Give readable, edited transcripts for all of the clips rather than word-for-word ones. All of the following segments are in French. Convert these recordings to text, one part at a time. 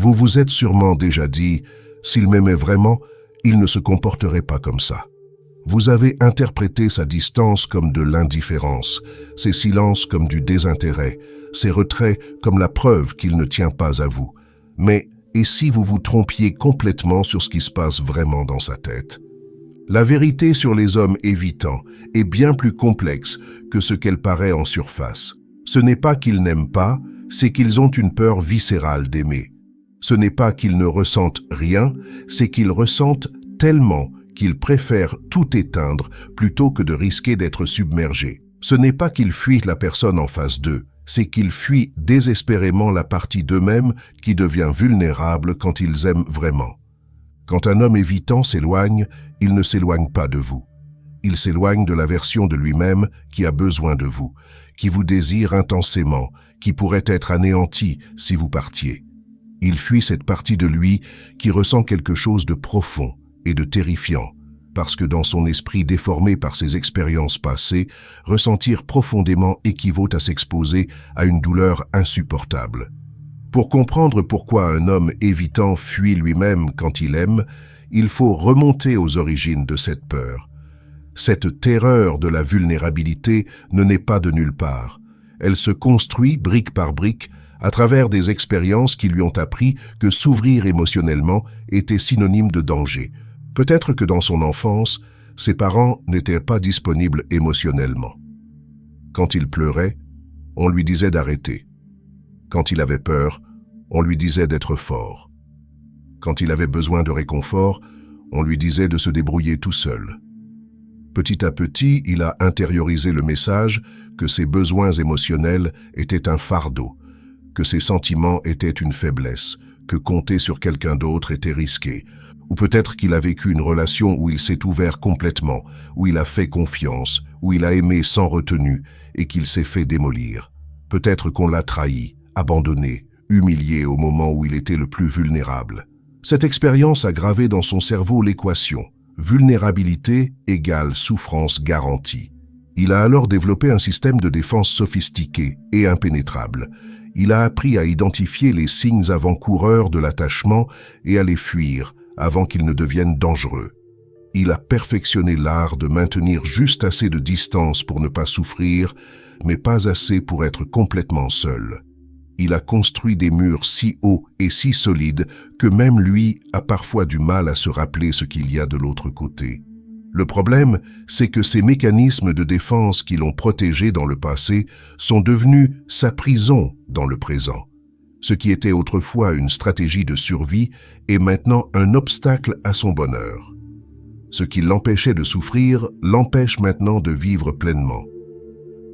Vous vous êtes sûrement déjà dit, s'il m'aimait vraiment, il ne se comporterait pas comme ça. Vous avez interprété sa distance comme de l'indifférence, ses silences comme du désintérêt, ses retraits comme la preuve qu'il ne tient pas à vous. Mais et si vous vous trompiez complètement sur ce qui se passe vraiment dans sa tête? La vérité sur les hommes évitants est bien plus complexe que ce qu'elle paraît en surface. Ce n'est pas qu'ils n'aiment pas, c'est qu'ils ont une peur viscérale d'aimer. Ce n'est pas qu'ils ne ressentent rien, c'est qu'ils ressentent tellement qu'ils préfèrent tout éteindre plutôt que de risquer d'être submergés. Ce n'est pas qu'ils fuient la personne en face d'eux, c'est qu'ils fuient désespérément la partie d'eux-mêmes qui devient vulnérable quand ils aiment vraiment. Quand un homme évitant s'éloigne, il ne s'éloigne pas de vous. Il s'éloigne de la version de lui-même qui a besoin de vous, qui vous désire intensément, qui pourrait être anéantie si vous partiez. Il fuit cette partie de lui qui ressent quelque chose de profond et de terrifiant, parce que dans son esprit déformé par ses expériences passées, ressentir profondément équivaut à s'exposer à une douleur insupportable. Pour comprendre pourquoi un homme évitant fuit lui-même quand il aime, il faut remonter aux origines de cette peur. Cette terreur de la vulnérabilité ne naît pas de nulle part. Elle se construit brique par brique à travers des expériences qui lui ont appris que s'ouvrir émotionnellement était synonyme de danger. Peut-être que dans son enfance, ses parents n'étaient pas disponibles émotionnellement. Quand il pleurait, on lui disait d'arrêter. Quand il avait peur, on lui disait d'être fort. Quand il avait besoin de réconfort, on lui disait de se débrouiller tout seul. Petit à petit, il a intériorisé le message que ses besoins émotionnels étaient un fardeau, que ses sentiments étaient une faiblesse, que compter sur quelqu'un d'autre était risqué. Ou peut-être qu'il a vécu une relation où il s'est ouvert complètement, où il a fait confiance, où il a aimé sans retenue et qu'il s'est fait démolir. Peut-être qu'on l'a trahi, abandonné, humilié au moment où il était le plus vulnérable. Cette expérience a gravé dans son cerveau l'équation « vulnérabilité égale souffrance garantie ». Il a alors développé un système de défense sophistiqué et impénétrable. Il a appris à identifier les signes avant-coureurs de l'attachement et à les fuir avant qu'ils ne deviennent dangereux. Il a perfectionné l'art de maintenir juste assez de distance pour ne pas souffrir, mais pas assez pour être complètement seul. Il a construit des murs si hauts et si solides que même lui a parfois du mal à se rappeler ce qu'il y a de l'autre côté. Le problème, c'est que ces mécanismes de défense qui l'ont protégé dans le passé sont devenus sa prison dans le présent. Ce qui était autrefois une stratégie de survie est maintenant un obstacle à son bonheur. Ce qui l'empêchait de souffrir l'empêche maintenant de vivre pleinement.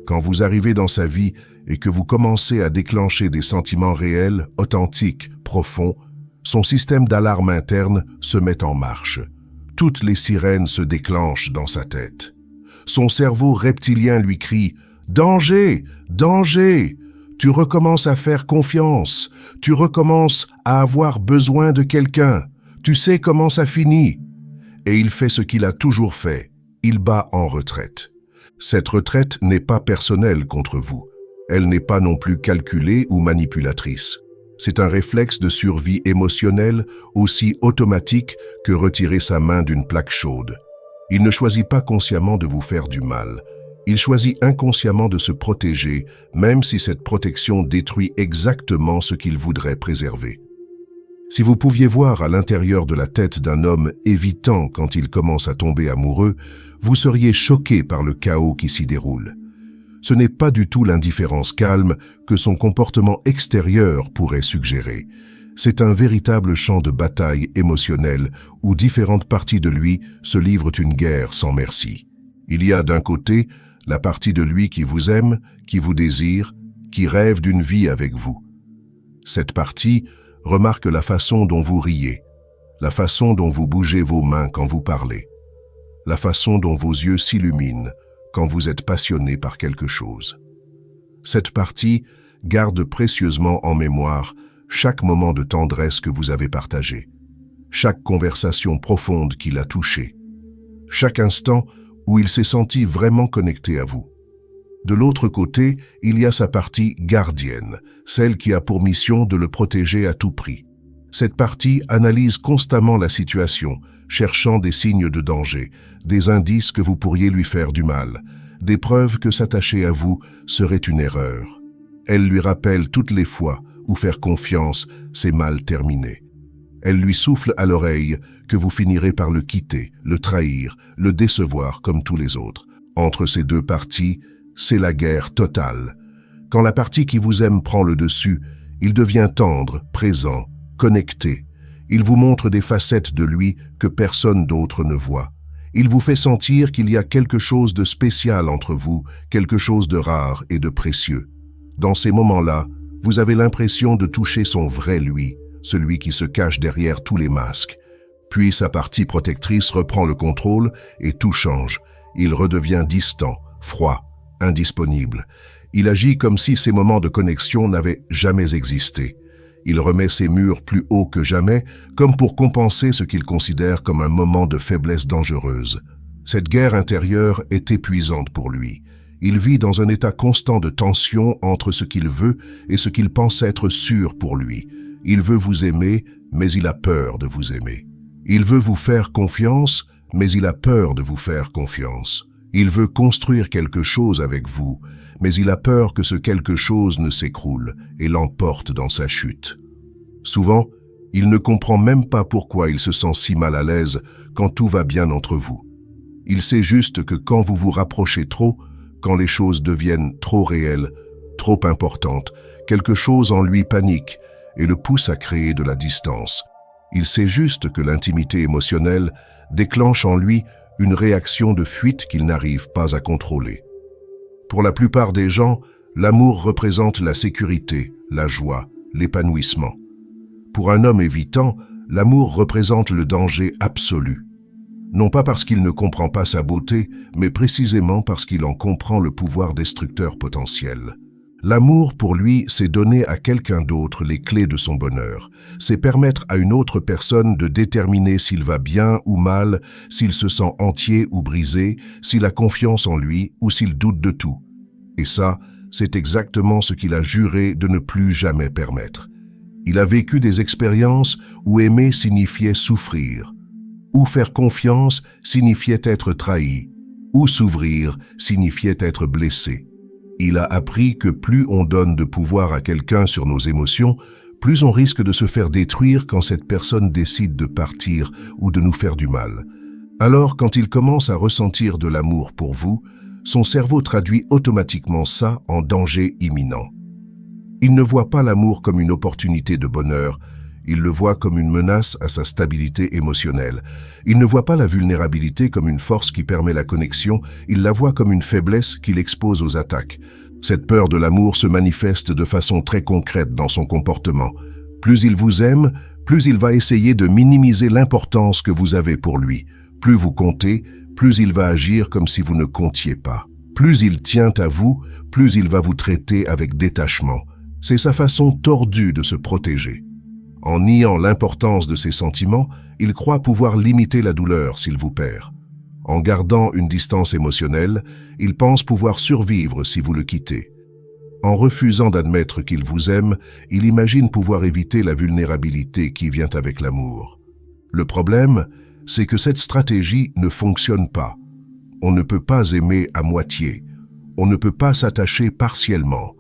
Quand vous arrivez dans sa vie et que vous commencez à déclencher des sentiments réels, authentiques, profonds, son système d'alarme interne se met en marche. Toutes les sirènes se déclenchent dans sa tête. Son cerveau reptilien lui crie « Danger! Danger! Tu recommences à faire confiance. Tu recommences à avoir besoin de quelqu'un. Tu sais comment ça finit. » Et il fait ce qu'il a toujours fait. Il bat en retraite. Cette retraite n'est pas personnelle contre vous. Elle n'est pas non plus calculée ou manipulatrice. C'est un réflexe de survie émotionnelle aussi automatique que retirer sa main d'une plaque chaude. Il ne choisit pas consciemment de vous faire du mal. Il choisit inconsciemment de se protéger, même si cette protection détruit exactement ce qu'il voudrait préserver. Si vous pouviez voir à l'intérieur de la tête d'un homme évitant quand il commence à tomber amoureux, vous seriez choqué par le chaos qui s'y déroule. Ce n'est pas du tout l'indifférence calme que son comportement extérieur pourrait suggérer. C'est un véritable champ de bataille émotionnelle où différentes parties de lui se livrent une guerre sans merci. Il y a d'un côté la partie de lui qui vous aime, qui vous désire, qui rêve d'une vie avec vous. Cette partie remarque la façon dont vous riez, la façon dont vous bougez vos mains quand vous parlez, la façon dont vos yeux s'illuminent quand vous êtes passionné par quelque chose. Cette partie garde précieusement en mémoire chaque moment de tendresse que vous avez partagé, chaque conversation profonde qui l'a touché, chaque instant où il s'est senti vraiment connecté à vous. De l'autre côté, il y a sa partie gardienne, celle qui a pour mission de le protéger à tout prix. Cette partie analyse constamment la situation, cherchant des signes de danger, des indices que vous pourriez lui faire du mal, des preuves que s'attacher à vous serait une erreur. Elle lui rappelle toutes les fois où faire confiance, c'est mal terminé. Elle lui souffle à l'oreille que vous finirez par le quitter, le trahir, le décevoir comme tous les autres. Entre ces deux parties, c'est la guerre totale. Quand la partie qui vous aime prend le dessus, il devient tendre, présent, connecté. Il vous montre des facettes de lui que personne d'autre ne voit. Il vous fait sentir qu'il y a quelque chose de spécial entre vous, quelque chose de rare et de précieux. Dans ces moments-là, vous avez l'impression de toucher son vrai lui, celui qui se cache derrière tous les masques. Puis sa partie protectrice reprend le contrôle et tout change. Il redevient distant, froid, indisponible. Il agit comme si ces moments de connexion n'avaient jamais existé. Il remet ses murs plus hauts que jamais, comme pour compenser ce qu'il considère comme un moment de faiblesse dangereuse. Cette guerre intérieure est épuisante pour lui. Il vit dans un état constant de tension entre ce qu'il veut et ce qu'il pense être sûr pour lui. Il veut vous aimer, mais il a peur de vous aimer. Il veut vous faire confiance, mais il a peur de vous faire confiance. Il veut construire quelque chose avec vous, mais il a peur que ce quelque chose ne s'écroule et l'emporte dans sa chute. Souvent, il ne comprend même pas pourquoi il se sent si mal à l'aise quand tout va bien entre vous. Il sait juste que quand vous vous rapprochez trop, quand les choses deviennent trop réelles, trop importantes, quelque chose en lui panique et le pousse à créer de la distance. Il sait juste que l'intimité émotionnelle déclenche en lui une réaction de fuite qu'il n'arrive pas à contrôler. Pour la plupart des gens, l'amour représente la sécurité, la joie, l'épanouissement. Pour un homme évitant, l'amour représente le danger absolu. Non pas parce qu'il ne comprend pas sa beauté, mais précisément parce qu'il en comprend le pouvoir destructeur potentiel. L'amour, pour lui, c'est donner à quelqu'un d'autre les clés de son bonheur. C'est permettre à une autre personne de déterminer s'il va bien ou mal, s'il se sent entier ou brisé, s'il a confiance en lui ou s'il doute de tout. Et ça, c'est exactement ce qu'il a juré de ne plus jamais permettre. Il a vécu des expériences où aimer signifiait souffrir, où faire confiance signifiait être trahi, où s'ouvrir signifiait être blessé. Il a appris que plus on donne de pouvoir à quelqu'un sur nos émotions, plus on risque de se faire détruire quand cette personne décide de partir ou de nous faire du mal. Alors, quand il commence à ressentir de l'amour pour vous, son cerveau traduit automatiquement ça en danger imminent. Il ne voit pas l'amour comme une opportunité de bonheur, il le voit comme une menace à sa stabilité émotionnelle. Il ne voit pas la vulnérabilité comme une force qui permet la connexion, il la voit comme une faiblesse qui l'expose aux attaques. Cette peur de l'amour se manifeste de façon très concrète dans son comportement. Plus il vous aime, plus il va essayer de minimiser l'importance que vous avez pour lui. Plus vous comptez, plus il va agir comme si vous ne comptiez pas. Plus il tient à vous, plus il va vous traiter avec détachement. C'est sa façon tordue de se protéger. En niant l'importance de ses sentiments, il croit pouvoir limiter la douleur s'il vous perd. En gardant une distance émotionnelle, il pense pouvoir survivre si vous le quittez. En refusant d'admettre qu'il vous aime, il imagine pouvoir éviter la vulnérabilité qui vient avec l'amour. Le problème, c'est que cette stratégie ne fonctionne pas. On ne peut pas aimer à moitié. On ne peut pas s'attacher partiellement.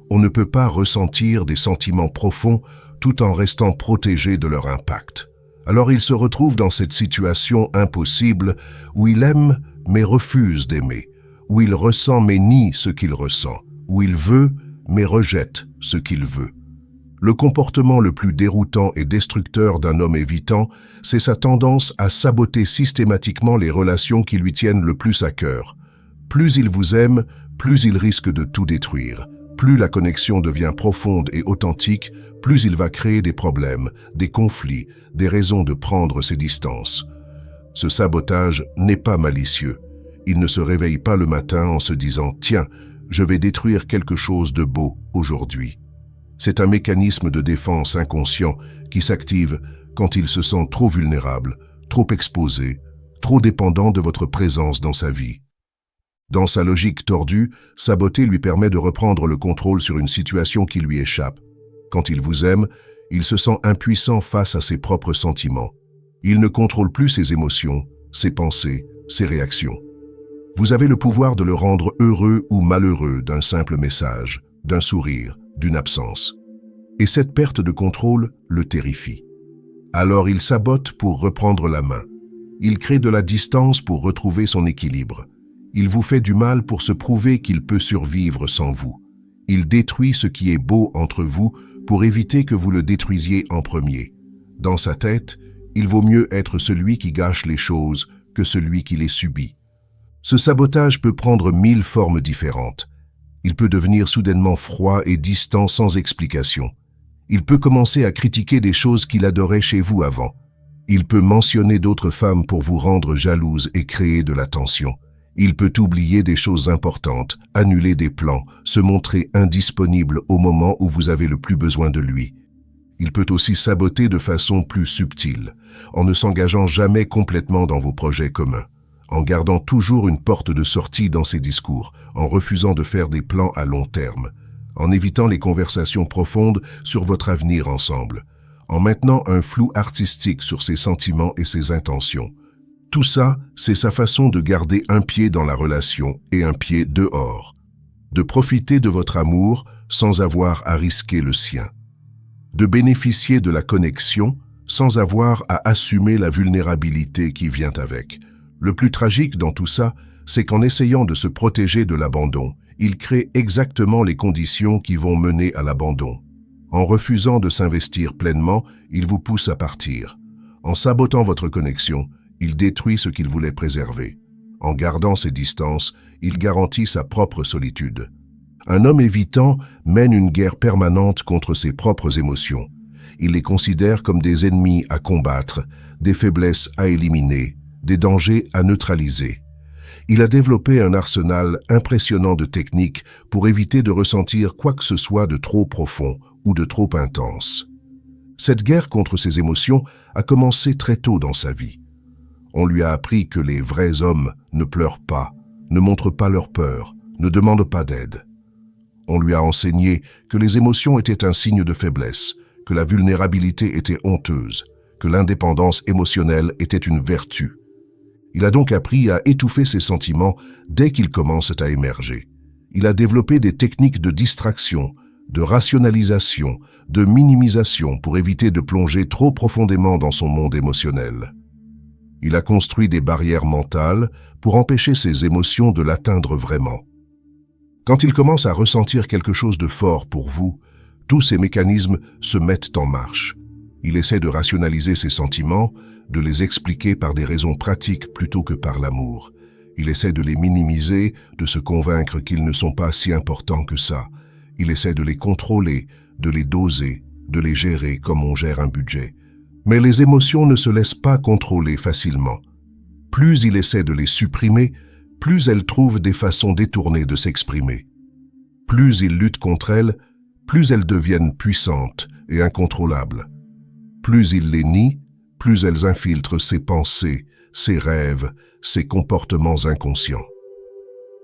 On ne peut pas ressentir des sentiments profonds tout en restant protégé de leur impact. Alors il se retrouve dans cette situation impossible où il aime mais refuse d'aimer, où il ressent mais nie ce qu'il ressent, où il veut mais rejette ce qu'il veut. Le comportement le plus déroutant et destructeur d'un homme évitant, c'est sa tendance à saboter systématiquement les relations qui lui tiennent le plus à cœur. Plus il vous aime, plus il risque de tout détruire. Plus la connexion devient profonde et authentique, plus il va créer des problèmes, des conflits, des raisons de prendre ses distances. Ce sabotage n'est pas malicieux. Il ne se réveille pas le matin en se disant « Tiens, je vais détruire quelque chose de beau aujourd'hui ». C'est un mécanisme de défense inconscient qui s'active quand il se sent trop vulnérable, trop exposé, trop dépendant de votre présence dans sa vie. Dans sa logique tordue, saboter lui permet de reprendre le contrôle sur une situation qui lui échappe. Quand il vous aime, Il se sent impuissant face à ses propres sentiments. Il ne contrôle plus ses émotions, ses pensées, ses réactions. Vous avez le pouvoir de le rendre heureux ou malheureux d'un simple message, d'un sourire, d'une absence. Et cette perte de contrôle le terrifie. Alors il sabote pour reprendre la main. Il crée de la distance pour retrouver son équilibre. Il vous fait du mal pour se prouver qu'il peut survivre sans vous. Il détruit ce qui est beau entre vous pour éviter que vous le détruisiez en premier. Dans sa tête, il vaut mieux être celui qui gâche les choses que celui qui les subit. Ce sabotage peut prendre 1000 formes différentes. Il peut devenir soudainement froid et distant sans explication. Il peut commencer à critiquer des choses qu'il adorait chez vous avant. Il peut mentionner d'autres femmes pour vous rendre jalouse et créer de la tension. Il peut oublier des choses importantes, annuler des plans, se montrer indisponible au moment où vous avez le plus besoin de lui. Il peut aussi saboter de façon plus subtile, en ne s'engageant jamais complètement dans vos projets communs, en gardant toujours une porte de sortie dans ses discours, en refusant de faire des plans à long terme, en évitant les conversations profondes sur votre avenir ensemble, en maintenant un flou artistique sur ses sentiments et ses intentions. Tout ça, c'est sa façon de garder un pied dans la relation et un pied dehors, de profiter de votre amour sans avoir à risquer le sien, de bénéficier de la connexion sans avoir à assumer la vulnérabilité qui vient avec. Le plus tragique dans tout ça, c'est qu'en essayant de se protéger de l'abandon, il crée exactement les conditions qui vont mener à l'abandon. En refusant de s'investir pleinement, il vous pousse à partir. En sabotant votre connexion, il détruit ce qu'il voulait préserver. En gardant ses distances, il garantit sa propre solitude. Un homme évitant mène une guerre permanente contre ses propres émotions. Il les considère comme des ennemis à combattre, des faiblesses à éliminer, des dangers à neutraliser. Il a développé un arsenal impressionnant de techniques pour éviter de ressentir quoi que ce soit de trop profond ou de trop intense. Cette guerre contre ses émotions a commencé très tôt dans sa vie. On lui a appris que les vrais hommes ne pleurent pas, ne montrent pas leur peur, ne demandent pas d'aide. On lui a enseigné que les émotions étaient un signe de faiblesse, que la vulnérabilité était honteuse, que l'indépendance émotionnelle était une vertu. Il a donc appris à étouffer ses sentiments dès qu'ils commencent à émerger. Il a développé des techniques de distraction, de rationalisation, de minimisation pour éviter de plonger trop profondément dans son monde émotionnel. Il a construit des barrières mentales pour empêcher ses émotions de l'atteindre vraiment. Quand il commence à ressentir quelque chose de fort pour vous, tous ces mécanismes se mettent en marche. Il essaie de rationaliser ses sentiments, de les expliquer par des raisons pratiques plutôt que par l'amour. Il essaie de les minimiser, de se convaincre qu'ils ne sont pas si importants que ça. Il essaie de les contrôler, de les doser, de les gérer comme on gère un budget. Mais les émotions ne se laissent pas contrôler facilement. Plus il essaie de les supprimer, plus elles trouvent des façons détournées de s'exprimer. Plus il lutte contre elles, plus elles deviennent puissantes et incontrôlables. Plus il les nie, plus elles infiltrent ses pensées, ses rêves, ses comportements inconscients.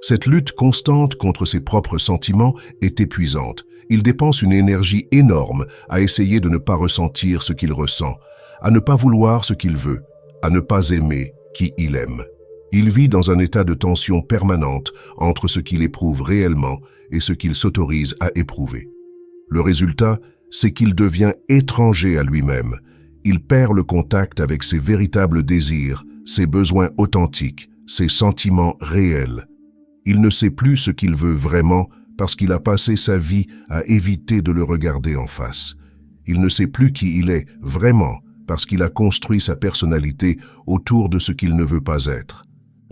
Cette lutte constante contre ses propres sentiments est épuisante. Il dépense une énergie énorme à essayer de ne pas ressentir ce qu'il ressent, à ne pas vouloir ce qu'il veut, à ne pas aimer qui il aime. Il vit dans un état de tension permanente entre ce qu'il éprouve réellement et ce qu'il s'autorise à éprouver. Le résultat, c'est qu'il devient étranger à lui-même. Il perd le contact avec ses véritables désirs, ses besoins authentiques, ses sentiments réels. Il ne sait plus ce qu'il veut vraiment parce qu'il a passé sa vie à éviter de le regarder en face. Il ne sait plus qui il est vraiment parce qu'il a construit sa personnalité autour de ce qu'il ne veut pas être.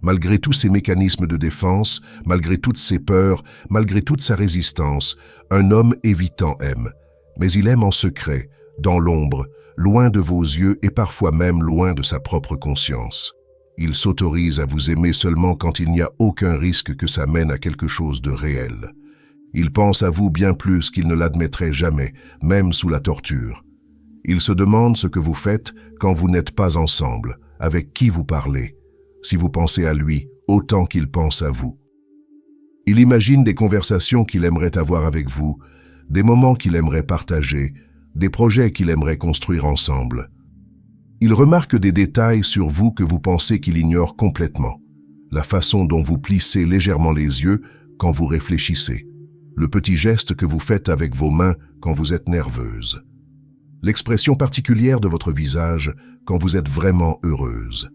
Malgré tous ses mécanismes de défense, malgré toutes ses peurs, malgré toute sa résistance, un homme évitant aime. Mais il aime en secret, dans l'ombre, loin de vos yeux et parfois même loin de sa propre conscience. Il s'autorise à vous aimer seulement quand il n'y a aucun risque que ça mène à quelque chose de réel. Il pense à vous bien plus qu'il ne l'admettrait jamais, même sous la torture. Il se demande ce que vous faites quand vous n'êtes pas ensemble, avec qui vous parlez, si vous pensez à lui autant qu'il pense à vous. Il imagine des conversations qu'il aimerait avoir avec vous, des moments qu'il aimerait partager, des projets qu'il aimerait construire ensemble. Il remarque des détails sur vous que vous pensez qu'il ignore complètement. La façon dont vous plissez légèrement les yeux quand vous réfléchissez. Le petit geste que vous faites avec vos mains quand vous êtes nerveuse. L'expression particulière de votre visage quand vous êtes vraiment heureuse.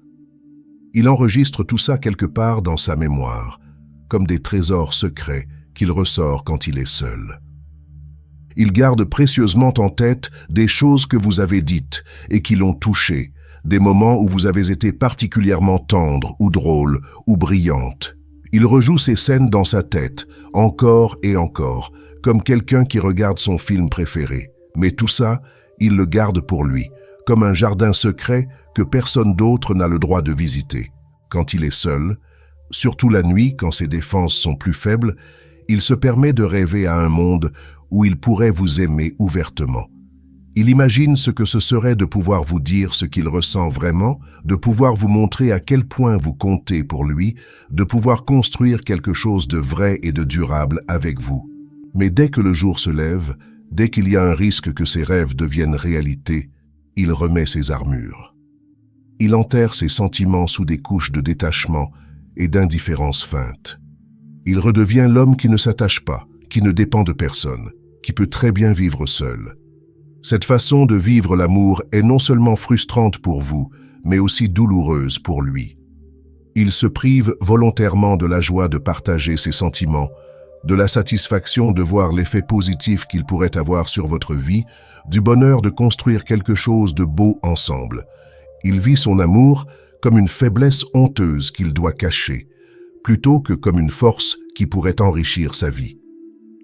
Il enregistre tout ça quelque part dans sa mémoire, comme des trésors secrets qu'il ressort quand il est seul. Il garde précieusement en tête des choses que vous avez dites et qui l'ont touché, des moments où vous avez été particulièrement tendre ou drôle ou brillante. Il rejoue ces scènes dans sa tête, encore et encore, comme quelqu'un qui regarde son film préféré. Mais tout ça, il le garde pour lui, comme un jardin secret que personne d'autre n'a le droit de visiter. Quand il est seul, surtout la nuit quand ses défenses sont plus faibles, il se permet de rêver à un monde où il pourrait vous aimer ouvertement. Il imagine ce que ce serait de pouvoir vous dire ce qu'il ressent vraiment, de pouvoir vous montrer à quel point vous comptez pour lui, de pouvoir construire quelque chose de vrai et de durable avec vous. Mais dès que le jour se lève, dès qu'il y a un risque que ses rêves deviennent réalité, il remet ses armures. Il enterre ses sentiments sous des couches de détachement et d'indifférence feinte. Il redevient l'homme qui ne s'attache pas, qui ne dépend de personne, qui peut très bien vivre seul. Cette façon de vivre l'amour est non seulement frustrante pour vous, mais aussi douloureuse pour lui. Il se prive volontairement de la joie de partager ses sentiments, de la satisfaction de voir l'effet positif qu'il pourrait avoir sur votre vie, du bonheur de construire quelque chose de beau ensemble. Il vit son amour comme une faiblesse honteuse qu'il doit cacher, plutôt que comme une force qui pourrait enrichir sa vie.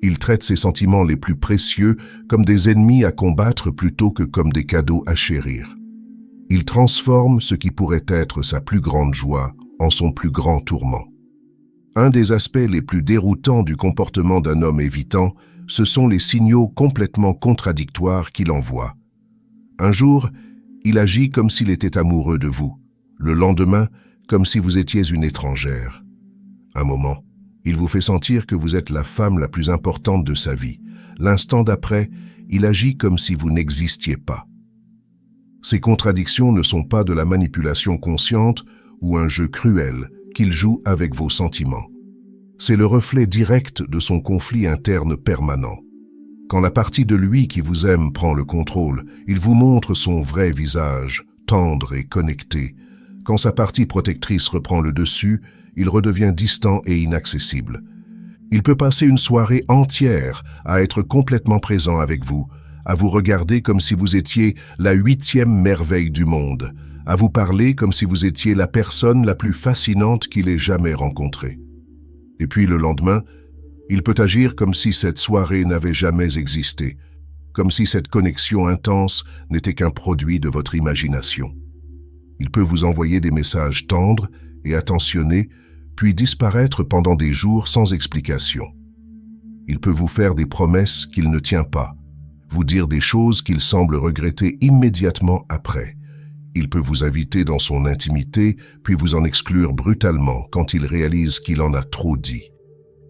Il traite ses sentiments les plus précieux comme des ennemis à combattre plutôt que comme des cadeaux à chérir. Il transforme ce qui pourrait être sa plus grande joie en son plus grand tourment. Un des aspects les plus déroutants du comportement d'un homme évitant, ce sont les signaux complètement contradictoires qu'il envoie. Un jour, il agit comme s'il était amoureux de vous. Le lendemain, comme si vous étiez une étrangère. Un moment, il vous fait sentir que vous êtes la femme la plus importante de sa vie. L'instant d'après, il agit comme si vous n'existiez pas. Ces contradictions ne sont pas de la manipulation consciente ou un jeu cruel qu'il joue avec vos sentiments. C'est le reflet direct de son conflit interne permanent. Quand la partie de lui qui vous aime prend le contrôle, il vous montre son vrai visage, tendre et connecté. Quand sa partie protectrice reprend le dessus, il redevient distant et inaccessible. Il peut passer une soirée entière à être complètement présent avec vous, à vous regarder comme si vous étiez la 8e merveille du monde, à vous parler comme si vous étiez la personne la plus fascinante qu'il ait jamais rencontrée. Et puis le lendemain, il peut agir comme si cette soirée n'avait jamais existé, comme si cette connexion intense n'était qu'un produit de votre imagination. Il peut vous envoyer des messages tendres et attentionnés, puis disparaître pendant des jours sans explication. Il peut vous faire des promesses qu'il ne tient pas, vous dire des choses qu'il semble regretter immédiatement après. Il peut vous inviter dans son intimité, puis vous en exclure brutalement quand il réalise qu'il en a trop dit.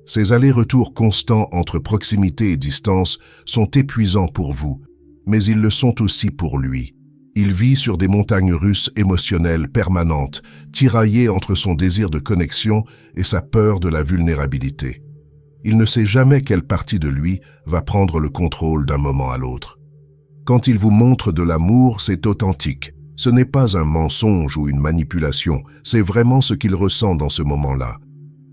Ces allers-retours constants entre proximité et distance sont épuisants pour vous, mais ils le sont aussi pour lui. Il vit sur des montagnes russes émotionnelles permanentes, tiraillé entre son désir de connexion et sa peur de la vulnérabilité. Il ne sait jamais quelle partie de lui va prendre le contrôle d'un moment à l'autre. Quand il vous montre de l'amour, c'est authentique. Ce n'est pas un mensonge ou une manipulation, c'est vraiment ce qu'il ressent dans ce moment-là.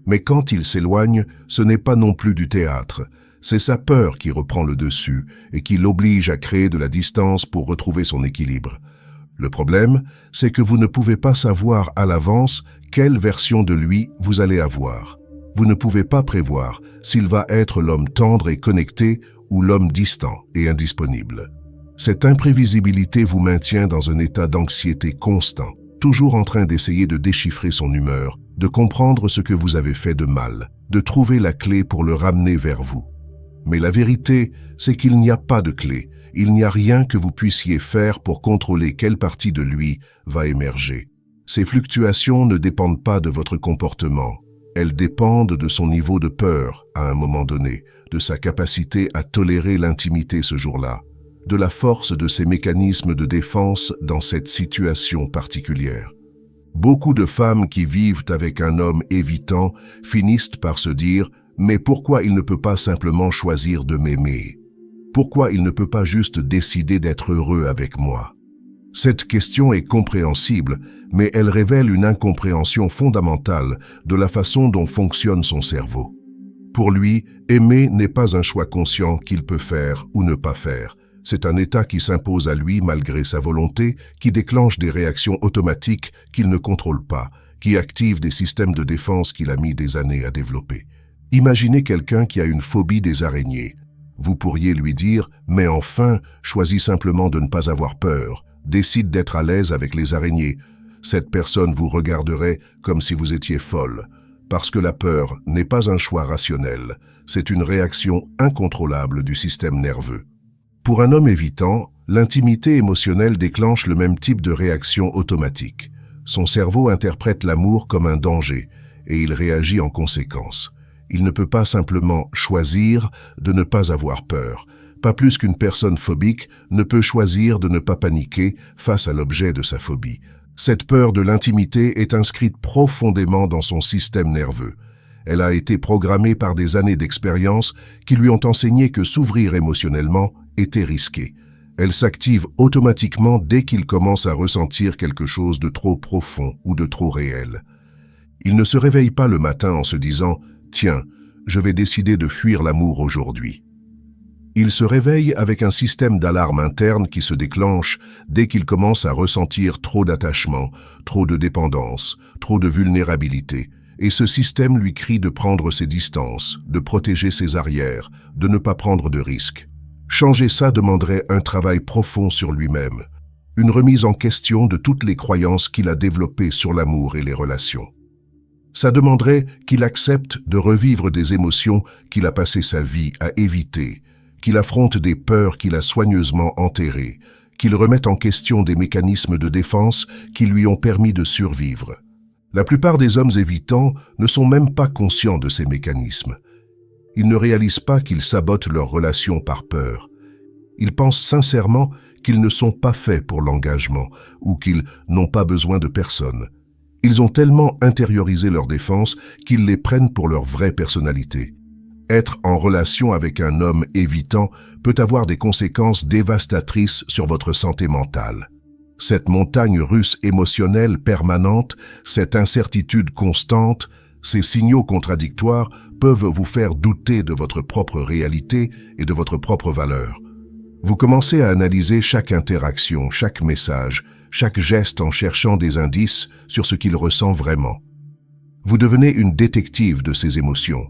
Mais quand il s'éloigne, ce n'est pas non plus du théâtre. C'est sa peur qui reprend le dessus et qui l'oblige à créer de la distance pour retrouver son équilibre. Le problème, c'est que vous ne pouvez pas savoir à l'avance quelle version de lui vous allez avoir. Vous ne pouvez pas prévoir s'il va être l'homme tendre et connecté ou l'homme distant et indisponible. Cette imprévisibilité vous maintient dans un état d'anxiété constant, toujours en train d'essayer de déchiffrer son humeur, de comprendre ce que vous avez fait de mal, de trouver la clé pour le ramener vers vous. Mais la vérité, c'est qu'il n'y a pas de clé, il n'y a rien que vous puissiez faire pour contrôler quelle partie de lui va émerger. Ces fluctuations ne dépendent pas de votre comportement, elles dépendent de son niveau de peur à un moment donné, de sa capacité à tolérer l'intimité ce jour-là. de la force de ses mécanismes de défense dans cette situation particulière. Beaucoup de femmes qui vivent avec un homme évitant finissent par se dire « Mais pourquoi il ne peut pas simplement choisir de m'aimer? Pourquoi il ne peut pas juste décider d'être heureux avec moi ?» Cette question est compréhensible, mais elle révèle une incompréhension fondamentale de la façon dont fonctionne son cerveau. Pour lui, aimer n'est pas un choix conscient qu'il peut faire ou ne pas faire. C'est un état qui s'impose à lui malgré sa volonté, qui déclenche des réactions automatiques qu'il ne contrôle pas, qui active des systèmes de défense qu'il a mis des années à développer. Imaginez quelqu'un qui a une phobie des araignées. Vous pourriez lui dire « Mais enfin, choisis simplement de ne pas avoir peur. Décide d'être à l'aise avec les araignées. » Cette personne vous regarderait comme si vous étiez folle. Parce que la peur n'est pas un choix rationnel, c'est une réaction incontrôlable du système nerveux. Pour un homme évitant, l'intimité émotionnelle déclenche le même type de réaction automatique. Son cerveau interprète l'amour comme un danger et il réagit en conséquence. Il ne peut pas simplement choisir de ne pas avoir peur. Pas plus qu'une personne phobique ne peut choisir de ne pas paniquer face à l'objet de sa phobie. Cette peur de l'intimité est inscrite profondément dans son système nerveux. Elle a été programmée par des années d'expérience qui lui ont enseigné que s'ouvrir émotionnellement était risqué. Elle s'active automatiquement dès qu'il commence à ressentir quelque chose de trop profond ou de trop réel. Il ne se réveille pas le matin en se disant « Tiens, je vais décider de fuir l'amour aujourd'hui ». Il se réveille avec un système d'alarme interne qui se déclenche dès qu'il commence à ressentir trop d'attachement, trop de dépendance, trop de vulnérabilité. Et ce système lui crie de prendre ses distances, de protéger ses arrières, de ne pas prendre de risques. Changer ça demanderait un travail profond sur lui-même, une remise en question de toutes les croyances qu'il a développées sur l'amour et les relations. Ça demanderait qu'il accepte de revivre des émotions qu'il a passé sa vie à éviter, qu'il affronte des peurs qu'il a soigneusement enterrées, qu'il remette en question des mécanismes de défense qui lui ont permis de survivre. La plupart des hommes évitants ne sont même pas conscients de ces mécanismes. Ils ne réalisent pas qu'ils sabotent leurs relations par peur. Ils pensent sincèrement qu'ils ne sont pas faits pour l'engagement ou qu'ils n'ont pas besoin de personne. Ils ont tellement intériorisé leurs défenses qu'ils les prennent pour leur vraie personnalité. Être en relation avec un homme évitant peut avoir des conséquences dévastatrices sur votre santé mentale. Cette montagne russe émotionnelle permanente, cette incertitude constante, ces signaux contradictoires peuvent vous faire douter de votre propre réalité et de votre propre valeur. Vous commencez à analyser chaque interaction, chaque message, chaque geste en cherchant des indices sur ce qu'il ressent vraiment. Vous devenez une détective de ses émotions,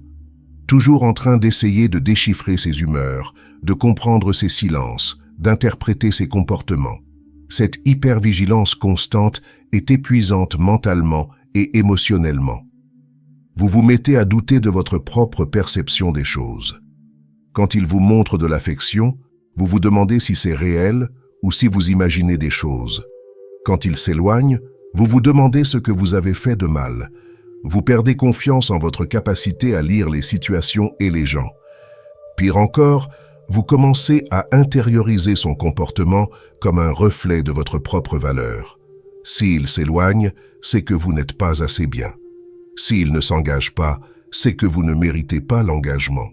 toujours en train d'essayer de déchiffrer ses humeurs, de comprendre ses silences, d'interpréter ses comportements. Cette hypervigilance constante est épuisante mentalement et émotionnellement. Vous vous mettez à douter de votre propre perception des choses. Quand il vous montre de l'affection, vous vous demandez si c'est réel ou si vous imaginez des choses. Quand il s'éloigne, vous vous demandez ce que vous avez fait de mal. Vous perdez confiance en votre capacité à lire les situations et les gens. Pire encore, vous commencez à intérioriser son comportement comme un reflet de votre propre valeur. S'il s'éloigne, c'est que vous n'êtes pas assez bien. S'il ne s'engage pas, c'est que vous ne méritez pas l'engagement.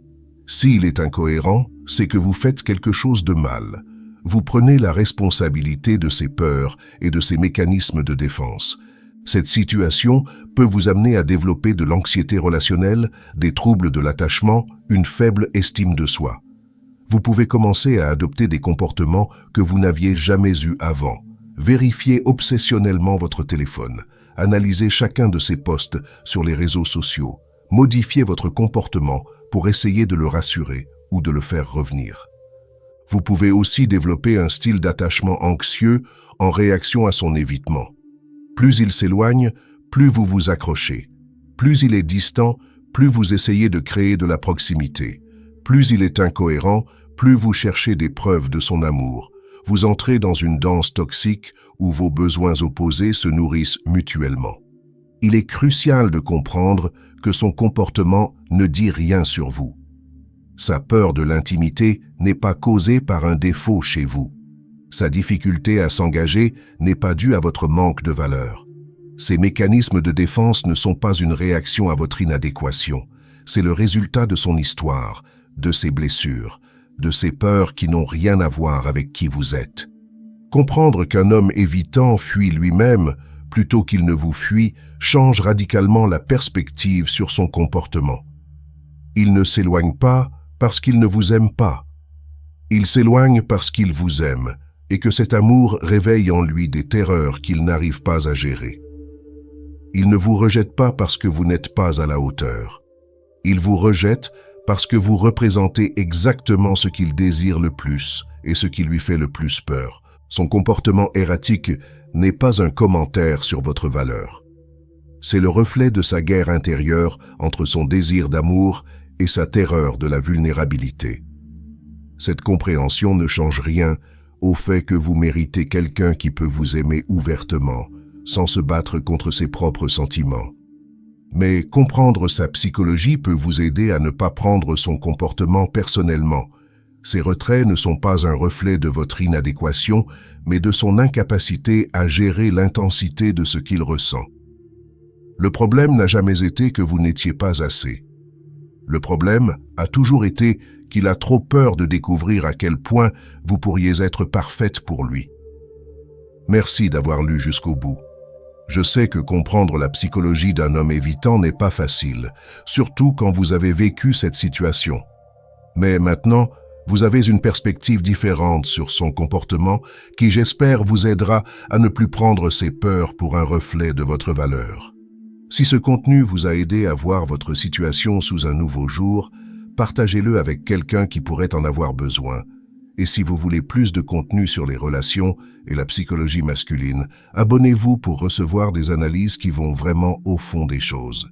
S'il est incohérent, c'est que vous faites quelque chose de mal. Vous prenez la responsabilité de ces peurs et de ces mécanismes de défense. Cette situation peut vous amener à développer de l'anxiété relationnelle, des troubles de l'attachement, une faible estime de soi. Vous pouvez commencer à adopter des comportements que vous n'aviez jamais eus avant. Vérifiez obsessionnellement votre téléphone. Analysez chacun de ses posts sur les réseaux sociaux. Modifiez votre comportement pour essayer de le rassurer ou de le faire revenir. Vous pouvez aussi développer un style d'attachement anxieux en réaction à son évitement. Plus il s'éloigne, plus vous vous accrochez. Plus il est distant, plus vous essayez de créer de la proximité. Plus il est incohérent, plus vous cherchez des preuves de son amour. Vous entrez dans une danse toxique où vos besoins opposés se nourrissent mutuellement. Il est crucial de comprendre que son comportement ne dit rien sur vous. Sa peur de l'intimité n'est pas causée par un défaut chez vous. Sa difficulté à s'engager n'est pas due à votre manque de valeur. Ces mécanismes de défense ne sont pas une réaction à votre inadéquation. C'est le résultat de son histoire, de ses blessures, de ses peurs qui n'ont rien à voir avec qui vous êtes. Comprendre qu'un homme évitant fuit lui-même plutôt qu'il ne vous fuit change radicalement la perspective sur son comportement. Il ne s'éloigne pas parce qu'il ne vous aime pas. Il s'éloigne parce qu'il vous aime et que cet amour réveille en lui des terreurs qu'il n'arrive pas à gérer. Il ne vous rejette pas parce que vous n'êtes pas à la hauteur. Il vous rejette parce que vous représentez exactement ce qu'il désire le plus et ce qui lui fait le plus peur. Son comportement erratique n'est pas un commentaire sur votre valeur. C'est le reflet de sa guerre intérieure entre son désir d'amour et sa terreur de la vulnérabilité. Cette compréhension ne change rien au fait que vous méritez quelqu'un qui peut vous aimer ouvertement, sans se battre contre ses propres sentiments. Mais comprendre sa psychologie peut vous aider à ne pas prendre son comportement personnellement. Ces retraits ne sont pas un reflet de votre inadéquation, mais de son incapacité à gérer l'intensité de ce qu'il ressent. Le problème n'a jamais été que vous n'étiez pas assez. Le problème a toujours été qu'il a trop peur de découvrir à quel point vous pourriez être parfaite pour lui. Merci d'avoir lu jusqu'au bout. Je sais que comprendre la psychologie d'un homme évitant n'est pas facile, surtout quand vous avez vécu cette situation. Mais maintenant, vous avez une perspective différente sur son comportement qui, j'espère, vous aidera à ne plus prendre ses peurs pour un reflet de votre valeur. Si ce contenu vous a aidé à voir votre situation sous un nouveau jour, partagez-le avec quelqu'un qui pourrait en avoir besoin. Et si vous voulez plus de contenu sur les relations et la psychologie masculine, abonnez-vous pour recevoir des analyses qui vont vraiment au fond des choses.